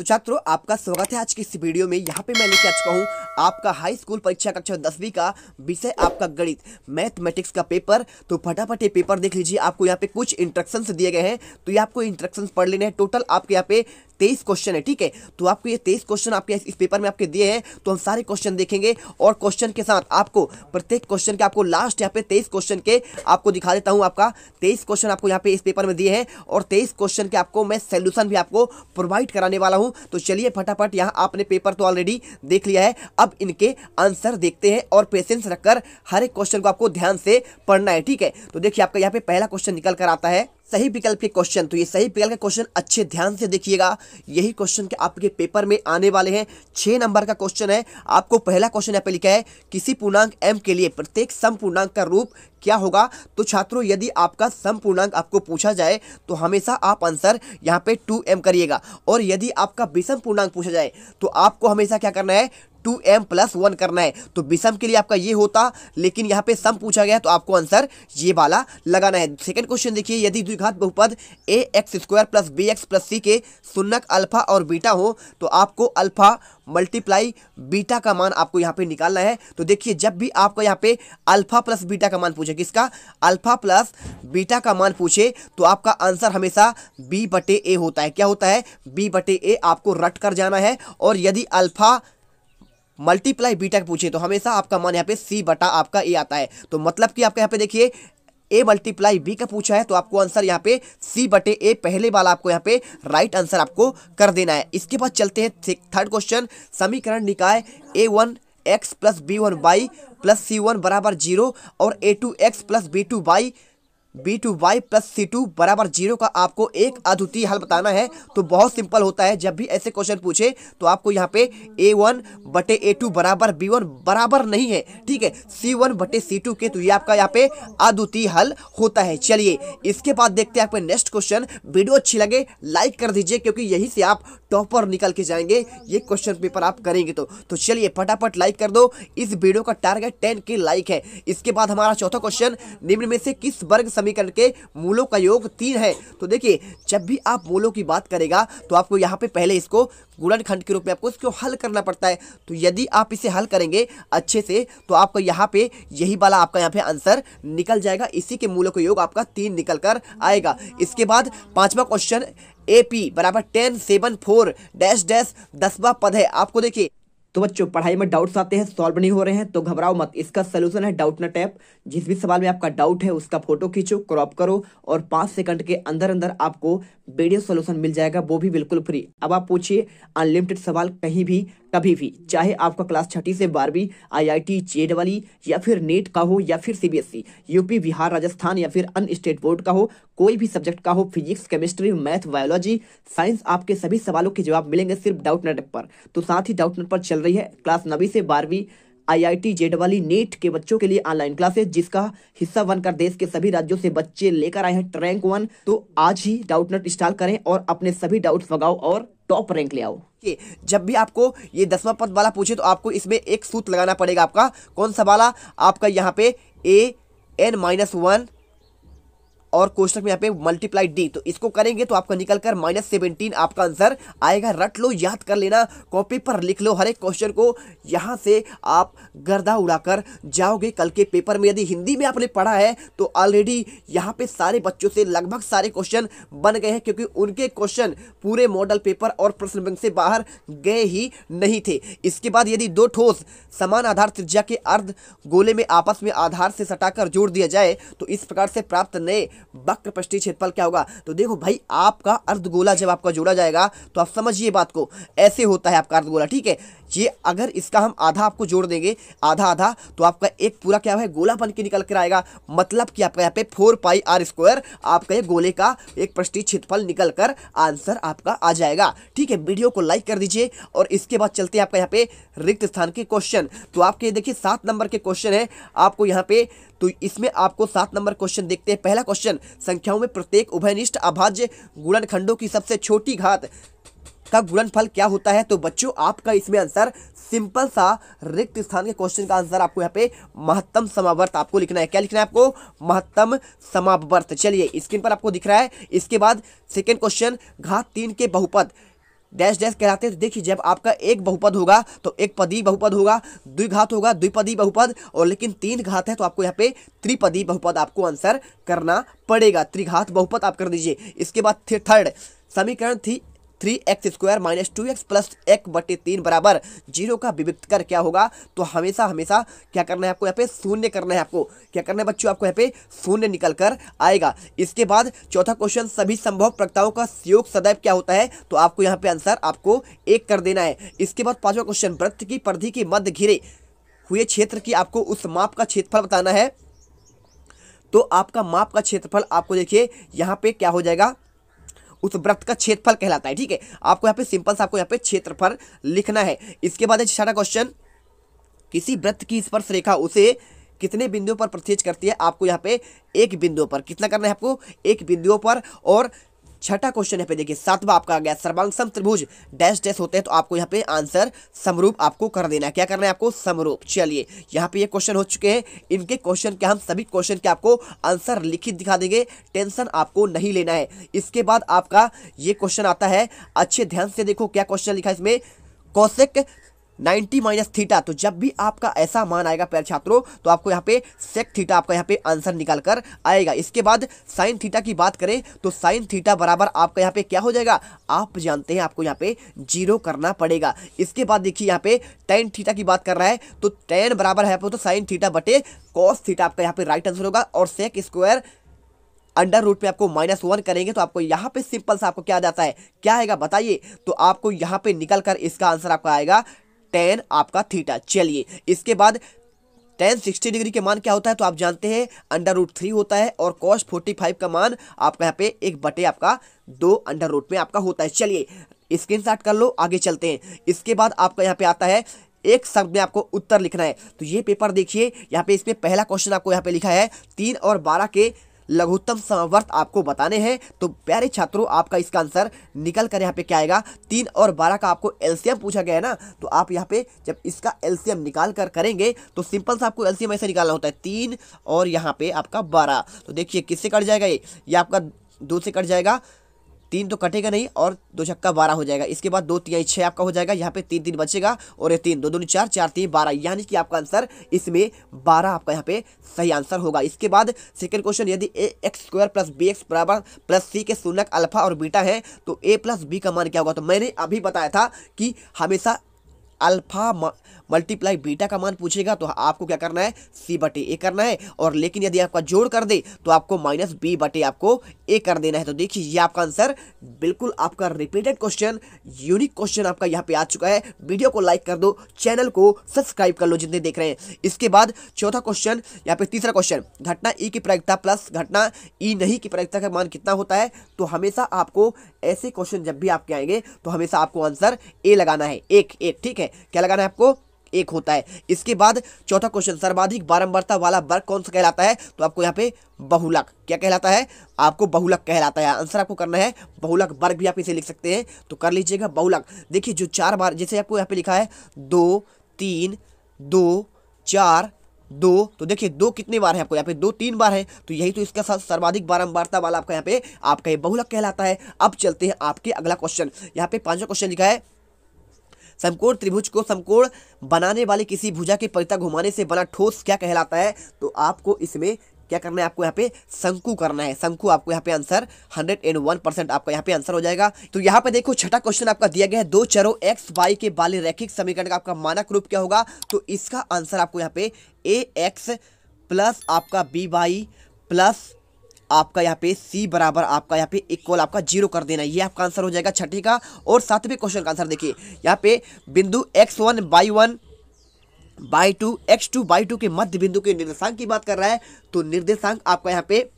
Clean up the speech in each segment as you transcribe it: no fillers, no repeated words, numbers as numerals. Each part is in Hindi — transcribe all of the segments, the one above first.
तो छात्रों आपका स्वागत है आज की इस वीडियो में। यहाँ पे मैं लेके आ चुका हूँ आपका हाई स्कूल परीक्षा कक्षा 10वीं का विषय आपका गणित मैथमेटिक्स का पेपर। तो फटाफट ये पेपर देख लीजिए। आपको यहाँ पे कुछ इंस्ट्रक्शंस दिए गए हैं, तो ये आपको इंस्ट्रक्शंस पढ़ लेने हैं। टोटल आपके यहाँ पे 23 क्वेश्चन है, ठीक है। तो आपको ये 23 क्वेश्चन आपके इस पेपर में आपके दिए हैं, तो हम सारे क्वेश्चन देखेंगे और क्वेश्चन के साथ आपको प्रत्येक क्वेश्चन के आपको लास्ट यहाँ पे 23 क्वेश्चन के आपको दिखा देता हूँ। आपका 23 क्वेश्चन आपको यहाँ पे इस पेपर में दिए हैं और 23 क्वेश्चन के आपको मैं सोल्यूशन भी आपको प्रोवाइड कराने वाला हूँ। तो चलिए फटाफट, यहाँ आपने पेपर तो ऑलरेडी देख लिया है, अब इनके आंसर देखते हैं और पेशेंस रखकर हर एक क्वेश्चन को आपको ध्यान से पढ़ना है, ठीक है। तो देखिए आपका यहाँ पे पहला क्वेश्चन निकल कर आता है सही विकल्प के क्वेश्चन। तो ये सही विकल्प के क्वेश्चन अच्छे ध्यान से देखिएगा, यही क्वेश्चन के आपके पेपर में आने वाले हैं। 6 नंबर का क्वेश्चन है। आपको पहला क्वेश्चन यहाँ पे लिखा है किसी पूर्णांक m के लिए प्रत्येक सम पूर्णांक का रूप क्या होगा। तो छात्रों यदि आपका सम पूर्णांक आपको पूछा जाए तो हमेशा आप आंसर यहाँ पे 2m करिएगा, और यदि आपका विषम पूर्णांक पूछा जाए तो आपको हमेशा क्या करना है 2m+1 करना है। तो विषम के लिए आपका ये होता, लेकिन यहाँ पे सम पूछा गया तो आपको आंसर ये वाला लगाना है। सेकंड क्वेश्चन देखिए, यदि द्विघात बहुपद ax² + bx + c के शून्यक अल्फा और बीटा हो तो आपको अल्फा मल्टीप्लाई बीटा का मान आपको यहाँ पे निकालना है। तो देखिए जब भी आपको यहाँ पे अल्फा प्लस बीटा का मान पूछे, किसका अल्फा प्लस बीटा का मान पूछे, तो आपका आंसर हमेशा b/a होता है। क्या होता है b/a, आपको रट कर जाना है। और यदि अल्फा मल्टीप्लाई बीटा पूछे तो हमेशा आपका मान यहाँ पे c/आपका a आता है। तो मतलब कि आपका यहाँ पे देखिए a×b का पूछा है तो आपको आंसर यहाँ पे c/a पहले वाला आपको यहाँ पे राइट आंसर आपको कर देना है। इसके बाद चलते हैं थर्ड क्वेश्चन, समीकरण निकाय a1x + b1y + c1 = 0 और a2x + b2y + c2 = 0 का आपको एक अद्वितीय हल बताना है। तो बहुत सिंपल होता है, जब भी ऐसे क्वेश्चन पूछे तो आपको यहाँ पे a1/a2 = b1 बराबर नहीं है, ठीक है, c1/c2 के, तो ये आपका यहाँ पे अद्वितीय हल होता है। चलिए इसके बाद देखते हैं आपके नेक्स्ट क्वेश्चन। वीडियो अच्छी लगे लाइक कर दीजिए, क्योंकि यहीं से आप टॉपर निकल के जाएंगे ये क्वेश्चन पेपर आप करेंगे तो चलिए फटाफट लाइक कर दो। इस वीडियो का टारगेट 10 के लाइक है। इसके बाद हमारा चौथा क्वेश्चन, निम्न में से किस वर्ग समीकरण के मूलों का योग 3 है। तो देखिए जब भी आप मूलों की बात करेगा तो आपको यहाँ पे पहले इसको गुणनखंड के रूप में आपको इसको हल करना पड़ता है। तो यदि आप इसे हल करेंगे अच्छे से तो आपको यहाँ पे यही वाला आपका यहाँ पे आंसर निकल जाएगा। इसी के मूलों का योग आपका 3 निकल कर आएगा। इसके बाद पांचवा क्वेश्चन, AP = 10 7 4 10वां पद है। आपको देखिए तो बच्चों पढ़ाई में डाउट्स आते हैं, सॉल्व नहीं हो रहे हैं तो घबराओ मत। इसका सोल्यूशन है डाउटनेट ऐप। जिस भी सवाल में आपका डाउट है उसका फोटो खींचो, क्रॉप करो और 5 सेकंड के अंदर अंदर आपको वीडियो सोल्यूशन मिल जाएगा, वो भी बिल्कुल फ्री। अब आप पूछिए अनलिमिटेड सवाल कहीं भी कभी भी, चाहे आपका क्लास 6ठी से 12वीं IIT JEE या फिर नीट का हो या फिर CBSE यूपी बिहार राजस्थान या फिर अन्य स्टेट बोर्ड का हो, कोई भी सब्जेक्ट का हो, physics chemistry math biology science, आपके सभी सवालों के जवाब मिलेंगे सिर्फ डाउटनेट पर। तो साथ ही डाउटनेट पर चल रही है क्लास 9वीं से 12वीं IIT JEE नीट के बच्चों के लिए ऑनलाइन क्लासेस, जिसका हिस्सा बनकर देश के सभी राज्यों से बच्चे लेकर आए हैं रैंक 1। तो आज ही डाउटनेट इंस्टॉल करें और अपने सभी डाउट्स भगाओ और टॉप रैंक ले आओ। जब भी आपको ये 10वां पद वाला पूछे तो आपको इसमें एक सूत्र लगाना पड़ेगा। आपका कौन सा वाला, आपका यहाँ पे an-1 और कोष्टक में यहाँ पे मल्टीप्लाई d। तो इसको करेंगे तो आपका निकल कर -17 आपका आंसर आएगा। रट लो, याद कर लेना, कॉपी पर लिख लो हर एक क्वेश्चन को। यहाँ से आप गर्दा उड़ाकर जाओगे कल के पेपर में। यदि हिंदी में आपने पढ़ा है तो ऑलरेडी यहाँ पे सारे बच्चों से लगभग सारे क्वेश्चन बन गए हैं, क्योंकि उनके क्वेश्चन पूरे मॉडल पेपर और प्रश्न बैंक से बाहर गए ही नहीं थे। इसके बाद यदि 2 ठोस समान आधार त्रिज्या के अर्ध गोले में आपस में आधार से सटाकर जोड़ दिया जाए तो इस प्रकार से प्राप्त नए वक्र पृष्ठीय क्षेत्रफल क्या होगा। तो देखो भाई, आपका अर्धगोला जब आपका जोड़ा जाएगा तो आप समझिए बात को, ऐसे होता है आपका अर्धगोला, ठीक है। ये अगर इसका हम आधा आपको जोड़ देंगे, आधा आधा, तो आपका एक पूरा क्या है गोला बन के निकल कर आएगा। मतलब कि आपका यहाँ पे 4πr² आपका ये गोले का एक पृष्ठीय क्षेत्रफल निकल कर आंसर आपका आ जाएगा, ठीक है। वीडियो को लाइक कर दीजिए और इसके बाद चलते हैं आपका यहाँ पे रिक्त स्थान के क्वेश्चन। तो आपके देखिए 7 नंबर के क्वेश्चन है आपको यहाँ पे। तो इसमें आपको 7 नंबर क्वेश्चन देखते हैं। पहला क्वेश्चन, संख्याओं में प्रत्येक उभयनिष्ठ अभाज्य गुणनखंडों की सबसे छोटी घात का गुणनफल क्या होता है। तो बच्चों आपका इसमें आंसर सिंपल सा रिक्त स्थान के क्वेश्चन का आंसर आपको यहाँ पे महत्तम समावर्त आपको लिखना है। क्या लिखना है आपको, महत्तम समावर्त। चलिए स्क्रीन पर आपको दिख रहा है। इसके बाद सेकेंड क्वेश्चन, घात 3 के बहुपद डैश डैश कहलाते हैं। तो देखिए जब आपका एक बहुपद होगा तो एक पदी बहुपद होगा, द्विघात होगा द्विपदी बहुपद, और लेकिन तीन घात है तो आपको यहाँ पे त्रिपदी बहुपद आपको आंसर करना पड़ेगा। त्रिघात बहुपद आप कर दीजिए। इसके बाद थर्ड समीकरण थी 3x² - 2x + 1/3 बराबर 0 का विविक्त कर क्या होगा। तो हमेशा हमेशा क्या करना है आपको, यहाँ पे शून्य करना है। आपको क्या करना है बच्चों, आपको यहाँ पे शून्य निकल कर आएगा। इसके बाद चौथा क्वेश्चन सभी संभव प्रक्रियाओं का योग सदैव क्या होता है। तो आपको यहाँ पे आंसर आपको 1 कर देना है। इसके बाद पांचवा क्वेश्चन वृत्त की परिधि के मध्य घिरे हुए क्षेत्र की आपको उस माप का क्षेत्रफल बताना है। तो आपका माप का क्षेत्रफल आपको देखिए यहाँ पे क्या हो जाएगा, उस वृत्त का क्षेत्रफल कहलाता है। ठीक है, आपको यहाँ पे सिंपल सा आपको यहाँ पे क्षेत्रफल लिखना है। इसके बाद छठा क्वेश्चन किसी वृत्त की स्पर्श रेखा उसे कितने बिंदुओं पर प्रतिच्छेद करती है। आपको यहाँ पे एक बिंदु पर कितना करना है, आपको एक बिंदुओं पर। और छठा क्वेश्चन यहाँ पे देखिए सातवां आपका आ गया सर्वांग सम त्रिभुज डैश डैश होते हैं। तो आपको यहाँ पे आंसर समरूप आपको कर देना है। क्या करना है आपको, समरूप। चलिए यहाँ पे ये क्वेश्चन हो चुके हैं। इनके क्वेश्चन के हम सभी क्वेश्चन के आपको आंसर लिखित दिखा देंगे, टेंशन आपको नहीं लेना है। इसके बाद आपका ये क्वेश्चन आता है, अच्छे ध्यान से देखो क्या क्वेश्चन लिखा है इसमें, कोसेक 90 - थीटा। तो जब भी आपका ऐसा मान आएगा प्यारे छात्रों तो आपको यहाँ पे सेक थीटा आपका यहाँ पे आंसर निकल कर आएगा। इसके बाद साइन थीटा की बात करें तो साइन थीटा बराबर आपका यहाँ पे क्या हो जाएगा, आप जानते हैं आपको यहाँ पे 0 करना पड़ेगा। इसके बाद देखिए यहाँ पे टेन थीटा की बात कर रहा है तो टेन बराबर है तो साइन थीटा बटे कॉस थीटा आपका यहाँ पे राइट आंसर होगा। और सेक स्क्वायर अंडर रूट पे आपको -1 करेंगे तो आपको यहाँ पे सिंपल सा आपको क्या आ जाता है, क्या आएगा बताइए। तो आपको यहाँ पे निकल कर इसका आंसर आपका आएगा टेन आपका थीटा। चलिए इसके बाद टेन 60 डिग्री के मान क्या होता है तो आप जानते हैं √3 होता है। और cos 45 का मान आपका यहाँ पे 1 आपका 2 अंडर रूट में आपका होता है। चलिए स्क्रीनशॉट कर लो, आगे चलते हैं। इसके बाद आपका यहाँ पे आता है एक शब्द में आपको उत्तर लिखना है। तो ये पेपर देखिए यहाँ पे इसमें पहला क्वेश्चन आपको यहाँ पे लिखा है 3 और 12 के लघुत्तम समवर्त आपको बताने हैं। तो प्यारे छात्रों आपका इसका आंसर निकल कर यहाँ पे क्या आएगा, 3 और 12 का आपको एलसीएम पूछा गया है ना। तो आप यहाँ पे जब इसका एलसीएम निकाल कर करेंगे तो सिंपल सा आपको एलसीएम ऐसे निकालना होता है 3 और यहाँ पे आपका 12। तो देखिए किससे कट जाएगा, ये आपका 2 से कट जाएगा, 3 तो कटेगा नहीं और 2 छक्का 12 हो जाएगा। इसके बाद 2 3 6 आपका हो जाएगा, यहाँ पे 3 3 बचेगा और ये 3 2 2 4 4 3 12, यानी कि आपका आंसर इसमें 12 आपका यहाँ पे सही आंसर होगा। इसके बाद सेकंड क्वेश्चन यदि ax² + bx बराबर +c के शून्यक अल्फा और बीटा है तो a + b का मान क्या होगा। तो मैंने अभी बताया था कि हमेशा अल्फा मल्टीप्लाई बीटा का मान पूछेगा तो आपको क्या करना है, c/a करना है। और लेकिन यदि आपका जोड़ कर दे तो आपको -b/a आपको a कर देना है। तो देखिए ये आपका आंसर बिल्कुल आपका रिपीटेड क्वेश्चन, यूनिक क्वेश्चन आपका यहाँ पे आ चुका है। वीडियो को लाइक कर दो, चैनल को सब्सक्राइब कर लो जितने देख रहे हैं। इसके बाद चौथा क्वेश्चन, यहाँ पे तीसरा क्वेश्चन, घटना ई की प्रायिकता प्लस घटना ई नहीं की प्रायिकता का मान कितना होता है। तो हमेशा आपको ऐसे क्वेश्चन जब भी आपके आएंगे तो हमेशा आपको आंसर ए लगाना है, एक। ठीक है, क्या लगाना है आपको, एक होता है। इसके बाद चौथा क्वेश्चन सर्वाधिक बारंबारता वाला वर्ग कौन सा कहलाता है। तो आपको यहाँ पे बहुलक क्या कहलाता है, आपको बहुलक कहलाता है। आंसर आपको करना है बहुलक, वर्ग भी आप इसे लिख सकते हैं तो कर लीजिएगा बहुलक। देखिए जो 4 बार, जैसे आपको यहाँ पे लिखा है 2 3 2 4 2, तो देखिए 2 कितने बार है आपको यहाँ पे, 2 3 बार है। तो यही तो इसका सर्वाधिक बारंबारता वाला आपका यहाँ पे आपका ये बहुलक कहलाता है। अब चलते हैं आपके अगला क्वेश्चन। यहाँ पे पांचवा क्वेश्चन लिखा है समकोण त्रिभुज को समकोण बनाने वाली किसी भुजा के परितः घुमाने से बना ठोस क्या कहलाता है। तो आपको इसमें क्या करना है, आपको यहाँ पे शंकु करना है। शंकु आपको यहाँ पे आंसर 101% आपका यहाँ पे आंसर हो जाएगा। तो यहाँ पे देखो छठा क्वेश्चन आपका दिया गया है, दो चरों x y के बाली रैखिक समीकरण का आपका मानक रूप क्या होगा। तो इसका आंसर आपको यहाँ पे ax प्लस आपका by प्लस आपका यहाँ पे c बराबर आपका यहाँ पे इक्वल आपका 0 कर देना, ये आपका आंसर हो जाएगा छठे का। और सातवें क्वेश्चन का आंसर देखिए, यहाँ पे बिंदु x1/1/2 x2/2 के मध्य बिंदु के निर्देशांक की बात कर रहा है। तो निर्देशांक आपका यहाँ पे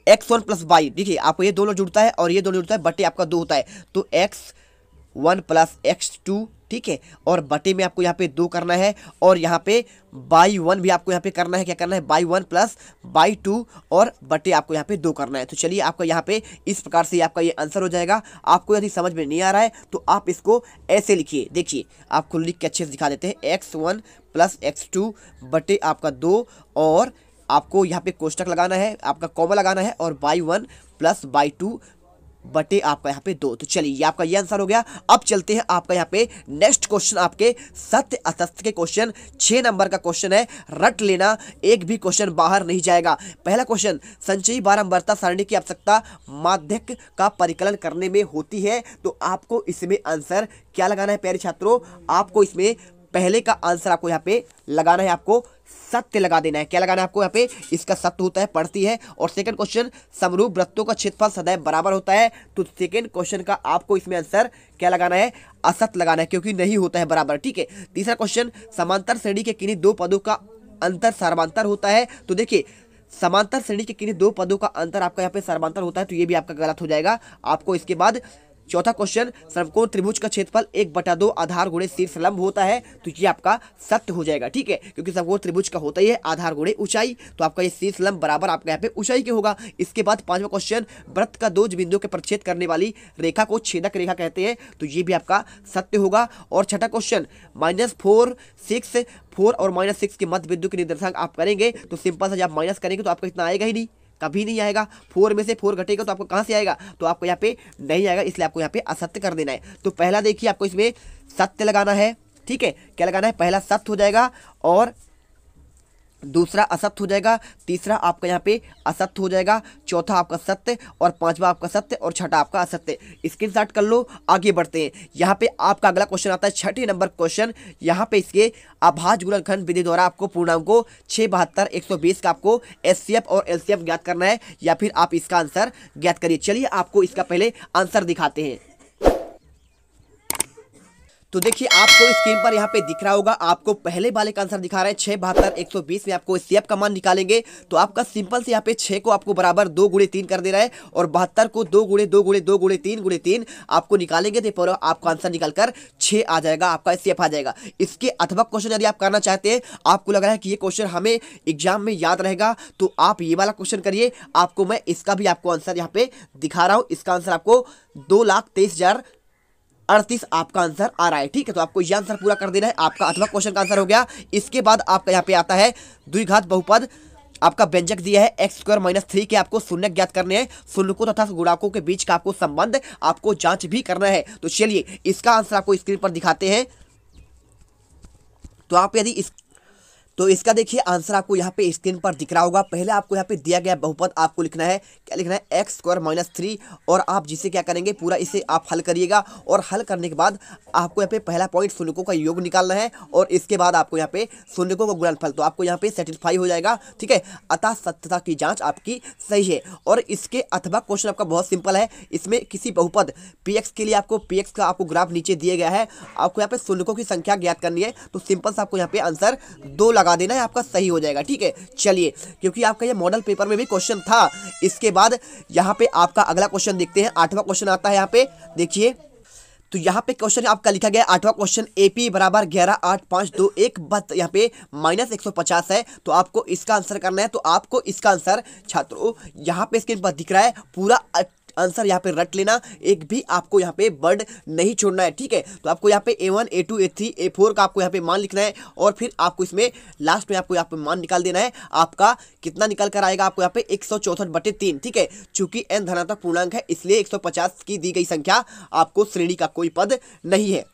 x1 + y, देखिए आपको ये दोनों जुड़ता है और ये दोनों जुड़ता है, बटे आपका 2 होता है। तो x1 + x2, ठीक है, और बटे में आपको यहाँ पे 2 करना है। और यहाँ पे y1 भी आपको यहाँ पे करना है, क्या करना है, y1 + y2 और बटे आपको यहाँ पे 2 करना है। तो चलिए आपका यहाँ पे इस प्रकार से आपका ये आंसर हो जाएगा। आपको यदि समझ में नहीं आ रहा है तो आप इसको ऐसे लिखिए, देखिए आपको लिख के अच्छे से दिखा देते हैं, x1 + x2 बटे आपका 2 और आपको यहाँ पे कोष्टक लगाना है, आपका कॉमा लगाना है और y1 + y2 बटे आपका यहाँ पे 2। तो चलिए ये आपका ये आंसर हो गया। अब चलते हैं आपका यहाँ पे नेक्स्ट क्वेश्चन, आपके सत्य असत्य के क्वेश्चन। 6 नंबर का क्वेश्चन है, रट लेना, एक भी क्वेश्चन बाहर नहीं जाएगा। पहला क्वेश्चन, संचयी बारंबारता सारणी की आवश्यकता माध्यक का परिकलन करने में होती है। तो आपको इसमें आंसर क्या लगाना है प्यारे छात्रों, आपको इसमें पहले का आंसर आपको यहाँ पे लगाना है, आपको सत्य लगा देना है। क्या लगाना है आपको यहाँ पे, इसका सत्य होता है पढ़ती है। और सेकंड क्वेश्चन, समरूप वृत्तों का क्षेत्रफल सदैव बराबर होता है। तो सेकंड क्वेश्चन का आपको इसमें आंसर क्या लगाना है, असत्य लगाना है, क्योंकि नहीं होता है बराबर, ठीक है। तीसरा क्वेश्चन, समांतर श्रेणी के किन्हीं दो पदों का अंतर सर्वांतर होता है। तो देखिए समांतर श्रेणी के किन्हीं दो पदों का अंतर आपका यहाँ पे सर्वांतर होता है, तो ये भी आपका गलत हो जाएगा। आपको इसके बाद चौथा क्वेश्चन, समकोण त्रिभुज का क्षेत्रफल 1/2 आधार गुणे शीर्ष लंब होता है। तो ये आपका सत्य हो जाएगा, ठीक है, क्योंकि समकोण त्रिभुज का होता ही है आधार गुणे ऊंचाई। तो आपका ये शीर्ष लंब बराबर आपका यहाँ पे ऊंचाई के होगा। इसके बाद पांचवा क्वेश्चन, वृत्त का 2 बिंदुओं के प्रच्छेद करने वाली रेखा को छेदक रेखा कहते हैं। तो ये भी आपका सत्य होगा। और छठा क्वेश्चन, -4, 6, 4 और -6 के मध्य बिंदु के निर्देशांक आप करेंगे। तो सिंपल सा जब माइनस करेंगे तो आपका इतना आएगा ही नहीं, कभी नहीं आएगा। 4 में से 4 घटेगा तो आपको कहाँ से आएगा, तो आपको यहाँ पे नहीं आएगा, इसलिए आपको यहाँ पे असत्य कर देना है। तो पहला देखिए आपको इसमें सत्य लगाना है, ठीक है, क्या लगाना है, पहला सत्य हो जाएगा और दूसरा असत्य हो जाएगा, तीसरा आपका यहाँ पे असत्य हो जाएगा, चौथा आपका सत्य और पांचवा आपका सत्य और छठा आपका असत्य। स्क्रीनशॉट कर लो, आगे बढ़ते हैं। यहाँ पे आपका अगला क्वेश्चन आता है 6 नंबर क्वेश्चन। यहाँ पे इसके अभाज्य गुणनखंड विधि द्वारा आपको पूर्णांकों 6, 72, 120 का आपको एचसीएफ और एलसीएफ ज्ञात करना है, या फिर आप इसका आंसर ज्ञात करिए। चलिए आपको इसका पहले आंसर दिखाते हैं। तो देखिए आपको स्क्रीन पर यहाँ पे दिख रहा होगा, आपको पहले वाले का आंसर दिखा रहे हैं 6, 72, 120 में आपको एचसीएफ का मान निकालेंगे। तो आपका सिंपल से यहाँ पे 6 को आपको बराबर 2 गुणे 3 कर दे रहा है और 72 को 2 गुणे 2 गुणे 2 गुणे 3 गुणे 3 आपको निकालेंगे तो पूरा आपका आंसर निकलकर 6 आ जाएगा, आपका एचसीएफ आ जाएगा। इसके अथवा क्वेश्चन यदि आप करना चाहते हैं, आपको लग रहा है कि ये क्वेश्चन हमें एग्जाम में याद रहेगा, तो आप ये वाला क्वेश्चन करिए। आपको मैं इसका भी आपको आंसर यहाँ पे दिखा रहा हूँ। इसका आंसर आपको 2,23,038 आपका आंसर आ रहा है, ठीक है। तो आपको ये आंसर पूरा कर देना है, आपका अथवा क्वेश्चन का आंसर हो गया। इसके बाद आपका यहाँ पे आता है द्विघात बहुपद, आपका व्यंजक दिया है x² - 3 के आपको शून्य ज्ञात करने हैं। शून्यकों तथा गुणाकों के बीच का आपको संबंध आपको जांच भी करना है। तो चलिए इसका आंसर आपको स्क्रीन पर दिखाते हैं। तो आप यदि तो इसका देखिए आंसर आपको यहाँ पे स्क्रीन पर दिख रहा होगा। पहले आपको यहाँ पे दिया गया बहुपद आपको लिखना है, क्या लिखना है, x² - 3, और आप जिसे क्या करेंगे पूरा इसे आप हल करिएगा। और हल करने के बाद आपको यहाँ पे पहला पॉइंट शून्यकों का योग निकालना है और इसके बाद आपको यहाँ पे शून्यकों का गुणनफल, तो आपको यहाँ पे सेटिस्फाई हो जाएगा, ठीक है। अतः सत्यता की जाँच आपकी सही है। और इसके अथवा क्वेश्चन आपका बहुत सिंपल है। इसमें किसी बहुपद px के लिए आपको px का आपको ग्राफ नीचे दिया गया है, आपको यहाँ पे शून्यकों की संख्या ज्ञात करनी है। तो सिंपल से आपको यहाँ पे आंसर 2 लगा देना है, आपका सही हो जाएगा, ठीक है। चलिए क्योंकि आपका ये मॉडल पेपर में भी क्वेश्चन था। इसके बाद यहाँ पे आपका अगला क्वेश्चन देखते हैं। 8वां क्वेश्चन आता है यहाँ पे, देखिए। तो यहाँ पे क्वेश्चन आपका लिखा गया 8वां क्वेश्चन, AP बराबर 11,8,5,2,1 बट यहाँ पे -150 है। तो आपको इसका आंसर करना है। तो आपको इसका आंसर छात्रों यहाँ पे स्क्रीन पर दिख रहा है, पूरा आंसर यहाँ पे रट लेना, एक भी आपको यहाँ पे वर्ड नहीं छोड़ना है, ठीक है। तो आपको यहाँ पे A1, A2, A3, A4 का आपको यहाँ पे मान लिखना है और फिर आपको इसमें लास्ट में आपको यहाँ पे मान निकाल देना है। आपका कितना निकल कर आएगा, आपको यहाँ पे 164/3, ठीक है। चूंकि n धनात्मक पूर्णांक है इसलिए 150 की दी गई संख्या आपको श्रेणी का कोई पद नहीं है।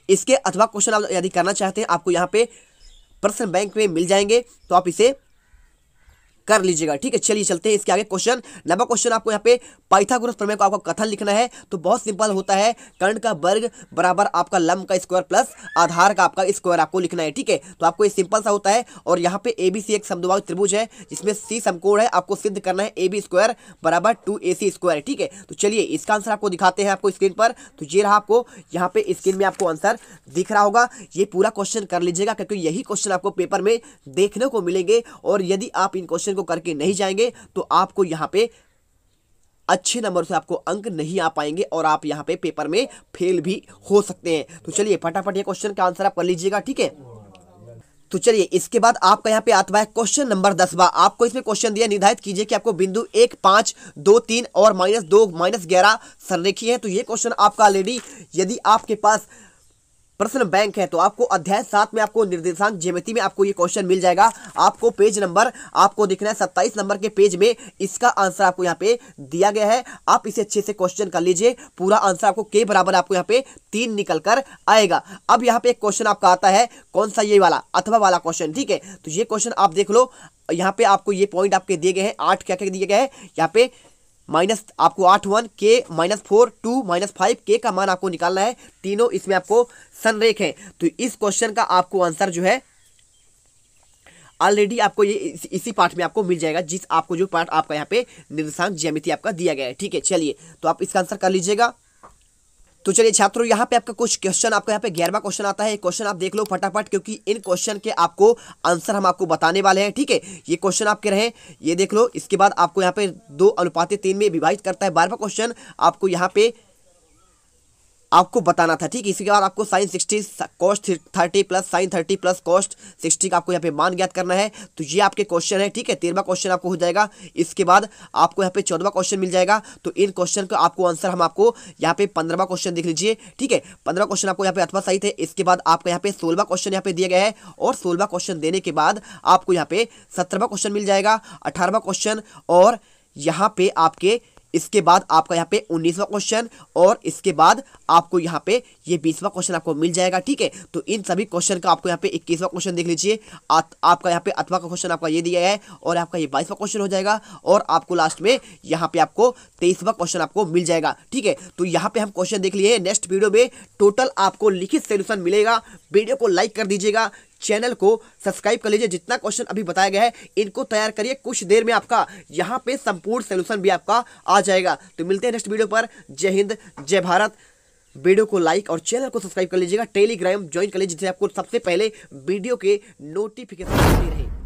इसके अथवा क्वेश्चन आप यदि करना चाहते हैं, आपको यहाँ पे प्रश्न बैंक में मिल जाएंगे, तो आप इसे कर लीजिएगा, ठीक है। चलिए चलते हैं इसके आगे क्वेश्चन। 9वां क्वेश्चन आपको यहाँ पे पाइथागोरस प्रमेय को आपको कथन लिखना है। तो बहुत सिंपल होता है, कर्ण का वर्ग बराबर आपका लंब का स्क्वायर प्लस आधार का आपका स्क्वायर आपको लिखना है, ठीक है। तो आपको ये सिंपल सा होता है। और यहाँ पे ABC एक समद्विबाहु त्रिभुज है जिसमें C समकोण है, आपको सिद्ध करना है AB² बराबर 2AC², ठीक है। तो चलिए इसका आंसर आपको दिखाते हैं आपको स्क्रीन पर। तो ये रहा, आपको यहाँ पे स्क्रीन में आपको आंसर दिख रहा होगा। ये पूरा क्वेश्चन कर लीजिएगा क्योंकि यही क्वेश्चन आपको पेपर में देखने को मिलेंगे। और यदि आप इन क्वेश्चन को करके नहीं जाएंगे तो आपको यहाँ पे अच्छे नंबर से आपको अंक नहीं आ पाएंगे और आप यहाँ पे पेपर में फेल भी हो सकते हैं। तो चलिए फटाफट ये क्वेश्चन का आंसर आप कर लीजिएगा, ठीक है। तो चलिए इसके बाद आपका यहाँ पे आता है क्वेश्चन नंबर 10वां। आपको इसमें क्वेश्चन दिया, निर्धारित कीजिए कि आपको बिंदु 1, 5, 2, 3 और -2, -11 संरेखीय है। तो ये क्वेश्चन आपका ऑलरेडी यदि आपके पास प्रश्न बैंक है तो आपको अध्याय 7 में आपको निर्देशांक ज्यामिति में आपको ये क्वेश्चन मिल जाएगा। आपको पेज नंबर आपको दिखना है 27 नंबर के पेज में इसका आंसर आपको यहाँ पे दिया गया है। आप इसे अच्छे से क्वेश्चन कर लीजिए, पूरा आंसर आपको के बराबर आपको यहाँ पे 3 निकल कर आएगा। अब यहाँ पे एक क्वेश्चन आपका आता है, कौन सा, ये वाला अथवा वाला क्वेश्चन, ठीक है। तो ये क्वेश्चन आप देख लो, यहाँ पे आपको ये पॉइंट आपके दिए गए हैं, 8 क्या क्या दिए गए हैं यहाँ पे, माइनस आपको 8 1 के -4 2 -5 के का मान आपको निकालना है। तीनों इसमें आपको संरेख है। तो इस क्वेश्चन का आपको आंसर जो है ऑलरेडी आपको ये इसी पार्ट में आपको मिल जाएगा, जिस आपको जो पार्ट आपका यहाँ पे निर्देशांक ज्यामिति आपका दिया गया है, ठीक है। चलिए तो आप इसका आंसर कर लीजिएगा। तो चलिए छात्रों, यहाँ पे आपका कुछ क्वेश्चन, आपका यहाँ पे 11वां क्वेश्चन आता है। क्वेश्चन आप देख लो फटाफट, क्योंकि इन क्वेश्चन के आपको आंसर हम आपको बताने वाले हैं, ठीक है। ये क्वेश्चन आपके रहे, ये देख लो। इसके बाद आपको यहाँ पे 2:3 में विभाजित करता है। 12वां क्वेश्चन आपको यहाँ पे आपको बताना था, ठीक है। इसके बाद आपको sin 60 cos 30 plus sin 30 plus cos 60 का आपको यहाँ पे मान ज्ञात करना है। तो ये आपके क्वेश्चन है, ठीक है। 13वां क्वेश्चन आपको हो जाएगा। इसके बाद आपको यहाँ पे 14वां क्वेश्चन मिल जाएगा। तो इन क्वेश्चन का आपको आंसर हम आपको यहाँ पे 15वां क्वेश्चन देख लीजिए, ठीक है। 15वां क्वेश्चन आपको यहाँ पे अथवा सही थे। इसके बाद आपको यहाँ पे 16वां क्वेश्चन यहाँ पे दिया गया है, और 16वां क्वेश्चन देने के बाद आपको यहाँ पे 17वां क्वेश्चन मिल जाएगा, 18वां क्वेश्चन, और यहाँ पे आपके इसके बाद आपका यहाँ पे 19वां क्वेश्चन, और इसके बाद आपको यहाँ पे ये 20वां क्वेश्चन आपको मिल जाएगा, ठीक है। तो इन सभी क्वेश्चन का आपको यहाँ पे 21वां क्वेश्चन देख लीजिए। आपका यहाँ पे अथवा का क्वेश्चन आपका ये दिया है, और आपका ये 22वां क्वेश्चन हो जाएगा, और आपको लास्ट में यहाँ पे आपको 23वां क्वेश्चन आपको मिल जाएगा, ठीक है। तो यहाँ पे हम क्वेश्चन देख लिए। नेक्स्ट वीडियो में टोटल आपको लिखित सोल्यूशन मिलेगा। वीडियो को लाइक कर दीजिएगा, चैनल को सब्सक्राइब कर लीजिए। जितना क्वेश्चन अभी बताया गया है इनको तैयार करिए, कुछ देर में आपका यहाँ पे संपूर्ण सॉल्यूशन भी आपका आ जाएगा। तो मिलते हैं नेक्स्ट वीडियो पर। जय हिंद, जय भारत। वीडियो को लाइक और चैनल को सब्सक्राइब कर लीजिएगा। टेलीग्राम ज्वाइन कर लीजिए, जिससे आपको सबसे पहले वीडियो के नोटिफिकेशन मिलते रहे।